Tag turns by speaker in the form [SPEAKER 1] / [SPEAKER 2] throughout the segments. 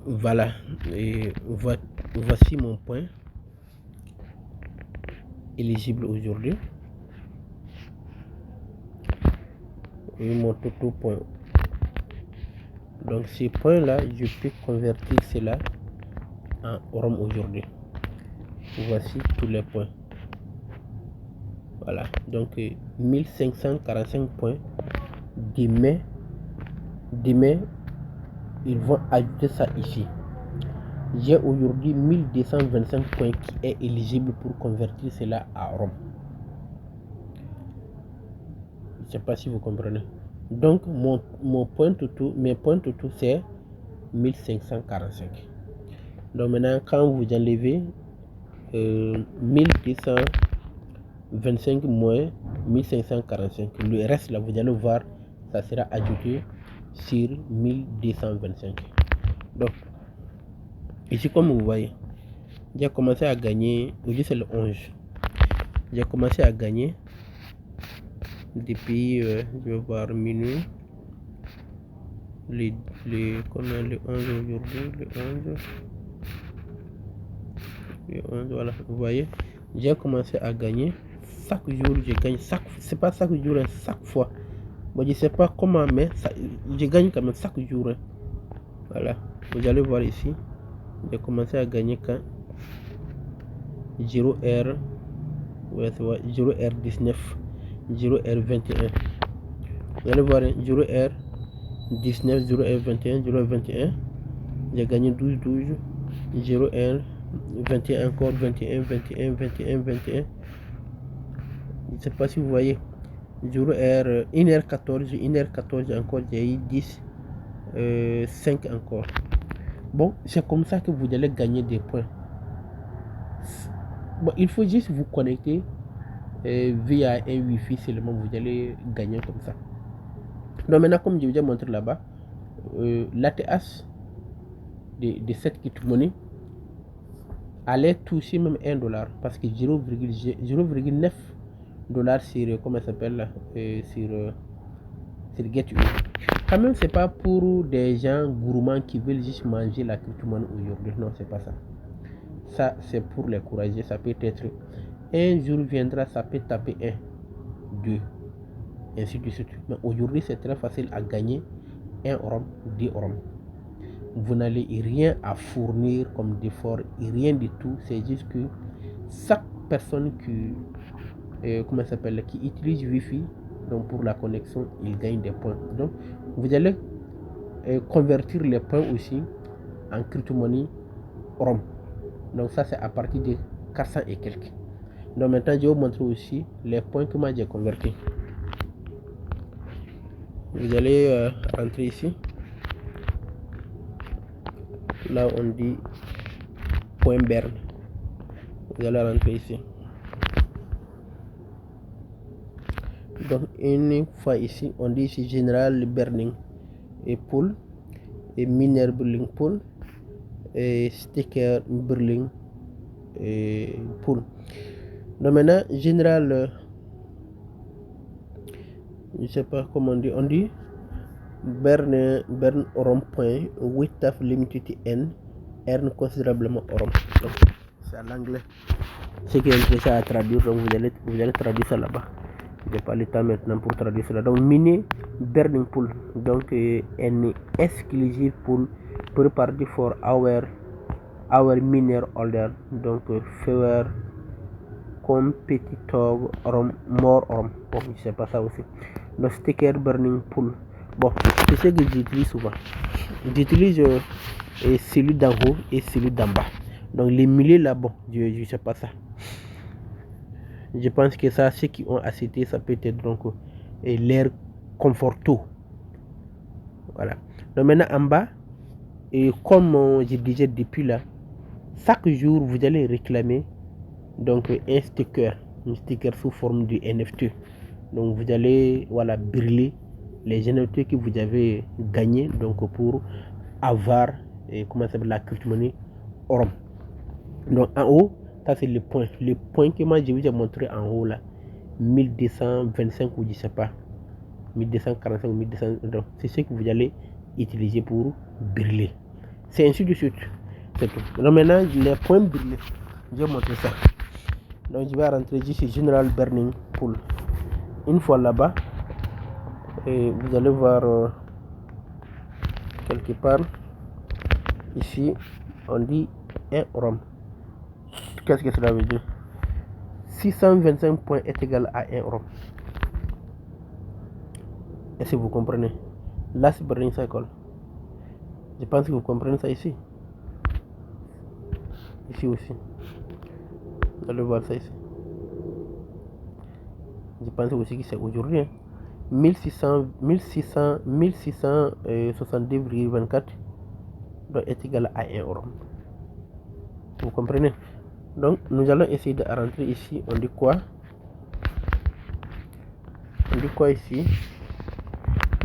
[SPEAKER 1] Voilà, et voici mon point éligible aujourd'hui. Et mon tout point. Donc ces points là, je peux convertir cela en OROM aujourd'hui. Voici tous les points. Voilà, donc 1545 points. Demain, ils vont ajouter ça ici. J'ai aujourd'hui 1225 points qui est éligible pour convertir cela à OROM. Je ne sais pas si vous comprenez. Donc mon point toutou, mes points toutou c'est 1545. Donc maintenant quand vous enlevez 1225 moins 1545, le reste là vous allez voir, ça sera ajouté sur 1225. Donc ici comme vous voyez, j'ai commencé à gagner, aujourd'hui c'est le 11, j'ai commencé à gagner depuis je vais voir minuit, le 11 aujourd'hui, le 11, voilà, vous voyez, j'ai commencé à gagner. Chaque jour je gagne, c'est pas chaque jour, chaque fois. Bon, je sais pas comment, mais ça, je gagne quand même chaque jour. Voilà, vous allez voir ici, j'ai commencé à gagner quand 0R, ouais, 0R19, 0R21. Vous allez voir 0R19, 0R21, 0R21. J'ai gagné 12, 0R 21 encore, 21, 21, 21, 21. Je ne sais pas si vous voyez. 0R 1h14, 1h14 encore, j'ai eu 10, 5 encore. Bon, c'est comme ça que vous allez gagner des points. Bon, il faut juste vous connecter via un Wi-Fi seulement, vous allez gagner comme ça. Donc maintenant, comme je vous ai montré là-bas, l'ATH de cette crypto-monnaie allait toucher même $1 parce que 0,9 $ sur, comment ça s'appelle là, sur Gateway. Quand même, c'est pas pour des gens gourmands qui veulent juste manger la crypto-monnaie aujourd'hui. Non, c'est pas ça. Ça, c'est pour les courageux. Ça peut être un jour viendra, ça peut taper 1, 2, ainsi de suite. Mais aujourd'hui, c'est très facile à gagner 1 OROM, 2 OROM. Vous n'allez rien à fournir comme d'effort, rien du tout. C'est juste que chaque personne qui, comment ça s'appelle, qui utilise Wi-Fi, donc pour la connexion, il gagne des points. Donc, vous allez convertir les points aussi en crypto-monnaie OROM. Donc ça, c'est à partir de 400 et quelques. Donc maintenant, je vais vous montrer aussi les points que moi j'ai convertis. Vous allez rentrer ici. Là, on dit point burn. Vous allez rentrer ici. Donc une fois ici, on dit ici General Burning et Pool et Miner Burning Pool et Sticker Burning et Pool. Donc maintenant, General, je sais pas comment on dit burn OROM point with of limited N earn considérablement OROM. Donc c'est à l'anglais. Ce qui est intéressant à traduire, donc vous allez traduire ça là-bas. Je n'ai pas le temps maintenant pour traduire cela. Donc miner burning pool, donc un exclusive pool prepared for our miner holder, donc fewer competitor OROM, more OROM. Bon, je sais pas ça aussi. Le sticker burning pool, bon, c'est ce que j'utilise souvent. J'utilise celui d'en haut et celui d'en bas. Donc les milieux là, bon, je ne sais pas ça. Je pense que ça, ceux qui ont acheté, ça peut être donc l'air confortable. Voilà. Donc maintenant en bas, et comme je disais depuis là, chaque jour vous allez réclamer donc un sticker sous forme de NFT. Donc vous allez brûler les NFT que vous avez gagné donc pour avoir comment ça s'appelle la crypto-monnaie OROM. Donc en haut, ça c'est le point que moi je vous ai montré en haut là, 1225 ou je sais pas, 1245 ou 1200, donc c'est ce que vous allez utiliser pour brûler. C'est ainsi de suite. C'est tout. Donc maintenant, les points brûlés. Je vais montrer ça. Donc je vais rentrer ici General Burning Pool. Une fois là-bas, et vous allez voir quelque part ici, on dit 1 orum. Qu'est-ce que cela veut dire? 625 points est égal à 1 orum. Est-ce que vous comprenez? Là, c'est Burning Cycle. Je pense que vous comprenez ça ici. Ici aussi. Vous allez voir ça ici. Je pense aussi que c'est aujourd'hui. 1662,24 doit être égal à 1 orum. Vous comprenez? Donc, nous allons essayer de rentrer ici. On dit quoi? On dit quoi ici?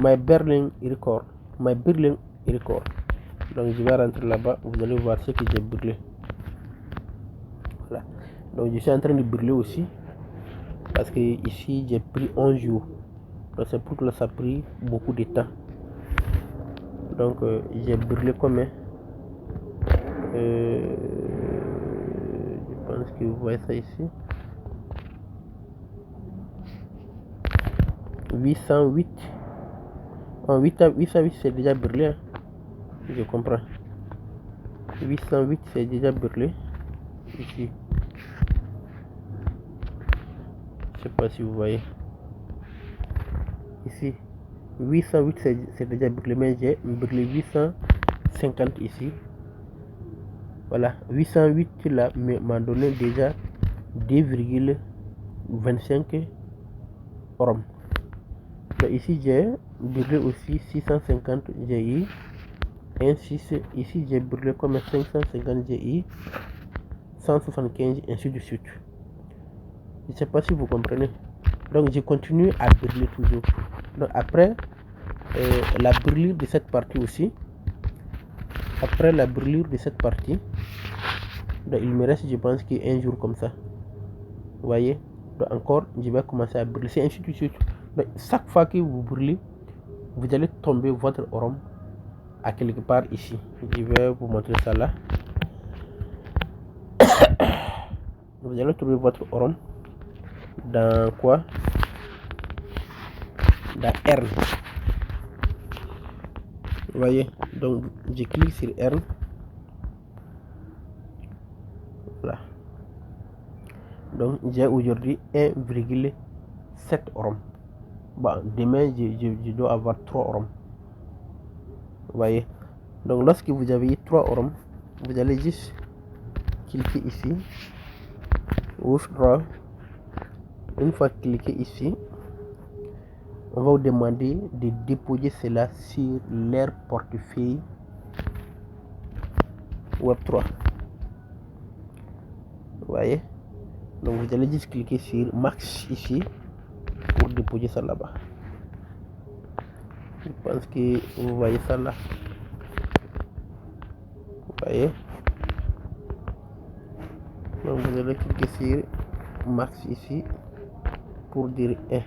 [SPEAKER 1] My Berlin record. My Berlin record. Donc, je vais rentrer là-bas. Vous allez voir ce que j'ai brûlé. Voilà. Donc, je suis en train de brûler aussi. Parce que ici, j'ai pris 11 jours. Donc, c'est pour que ça a pris beaucoup de temps. Donc, j'ai brûlé combien? Je pense que vous voyez ça ici. 808. En 808 c'est déjà brûlé. Hein. Je comprends. 808 c'est déjà brûlé. Ici. Je sais pas si vous voyez. Ici. 808 c'est déjà brûlé. Mais j'ai brûlé 850 ici. Voilà. 808 là m'a donné déjà 2,25 orum. Ici j'ai brûlé aussi 650 GI. Ainsi ici j'ai brûlé comme 550 GI, 175 ainsi de suite. Je ne sais pas si vous comprenez. Donc je continue à brûler toujours. Donc après la brûlure de cette partie aussi. Après la brûlure de cette partie, donc il me reste je pense qu'un jour comme ça. Vous voyez. Donc encore je vais commencer à brûler. C'est ainsi de suite. Donc, chaque fois que vous brûlez, vous allez tomber votre orum à quelque part ici. Je vais vous montrer ça là. Vous allez trouver votre orum dans quoi? Dans R. Vous voyez. Donc je clique sur R. Voilà. Donc j'ai aujourd'hui 1,7 orum. Bon, demain je dois avoir 3 orum. Vous voyez. Donc lorsque vous avez 3 orum, vous allez juste cliquer ici. Withdraw. Une fois cliqué ici, on va vous demander de déposer cela sur leur portefeuille Web3. Vous voyez. Donc vous allez juste cliquer sur Max ici pour déposer ça là-bas. Je pense que vous voyez ça là. Vous voyez. Donc vous allez cliquer sur Max ici pour dire 1.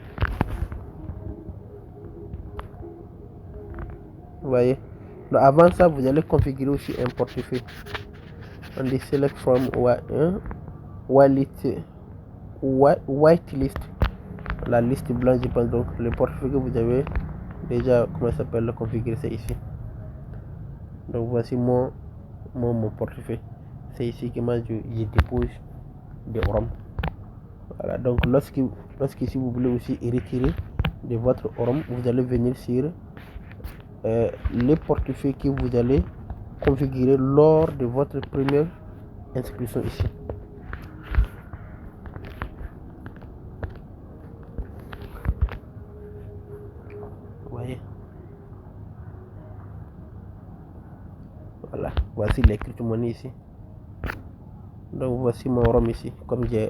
[SPEAKER 1] Vous voyez. Donc avant ça, vous allez configurer aussi un portefeuille. On dit select from whitelist, la liste blanche, je pense. Donc le portefeuille que vous avez déjà, comment ça s'appelle, configurer, c'est ici. Donc voici mon portefeuille. C'est ici que moi je dépose des orum. Voilà. Donc lorsque si vous voulez aussi retirer de votre orum, vous allez venir sur les portefeuilles que vous allez configurer lors de votre première inscription ici. Vous voyez. Voilà. Voici les crypto-monnaies ici. Donc voici mon orum ici. Comme j'ai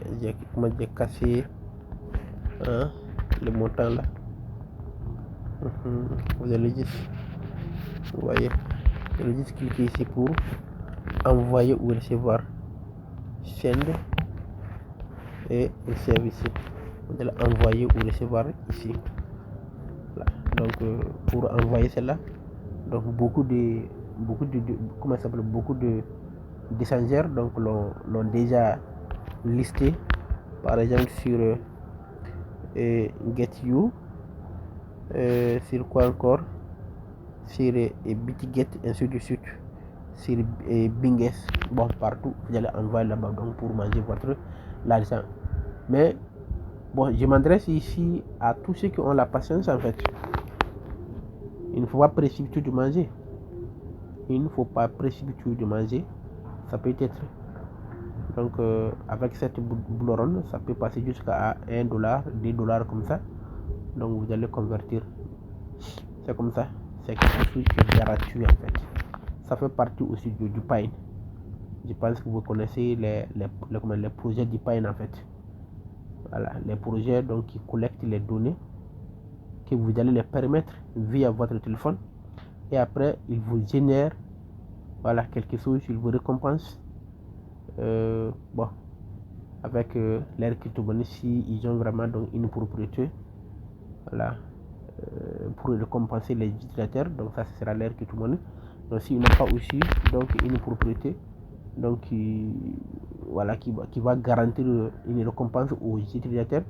[SPEAKER 1] cassé le montant là. Vous allez juste, vous voyez, vous allez juste cliquer ici pour envoyer ou recevoir. Send et receive ici. Vous allez envoyer ou recevoir ici. Voilà. Donc pour envoyer cela, donc beaucoup de beaucoup d'échangeurs donc l'ont déjà listé, par exemple sur GetU, sur quoi encore, sur BitGet, ainsi de suite, sur Binges, bon, partout vous allez envoyer là-bas donc pour manger votre l'argent. Mais bon, je m'adresse ici à tous ceux qui ont la patience en fait. Il ne faut pas précipiter de manger. Il ne faut pas précipiter de manger. Ça peut être donc avec cette bull run, ça peut passer jusqu'à $1, $2 comme ça. Donc vous allez convertir. C'est comme ça. C'est quelque chose qui est gratuit en fait. Ça fait partie aussi du Pine. Je pense que vous connaissez les projets du Pine en fait. Voilà, les projets donc qui collectent les données que vous allez les permettre via votre téléphone et après ils vous génèrent voilà quelque chose, ils vous récompensent bon avec leur crypto-monnaie si ils ont vraiment donc une propriété, voilà, pour récompenser les utilisateurs, donc ça ce sera leur crypto-monnaie. Donc s'ils n'ont pas aussi donc une propriété donc voilà qui va garantir une récompense aux utilisateurs,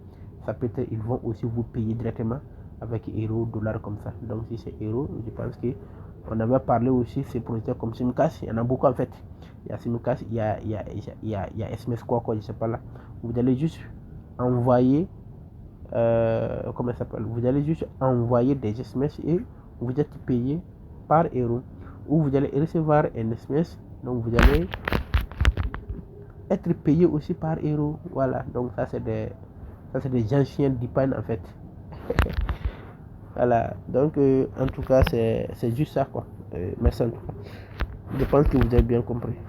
[SPEAKER 1] ça peut être ils vont aussi vous payer directement avec euros, dollars comme ça. Donc si c'est euros, je pense que on avait parlé aussi de ces projets comme Simcash, il y en a beaucoup en fait. Il y a Simcash, il y a SMS quoi, je sais pas là. Vous allez juste envoyer comment ça s'appelle, vous allez juste envoyer des SMS et vous êtes payé par euro, ou vous allez recevoir un SMS, donc vous allez être payé aussi par euro. Voilà, donc ça c'est des anciens DeepN en fait. Voilà, donc en tout cas c'est juste ça quoi. Merci en tout cas. Je pense que vous avez bien compris.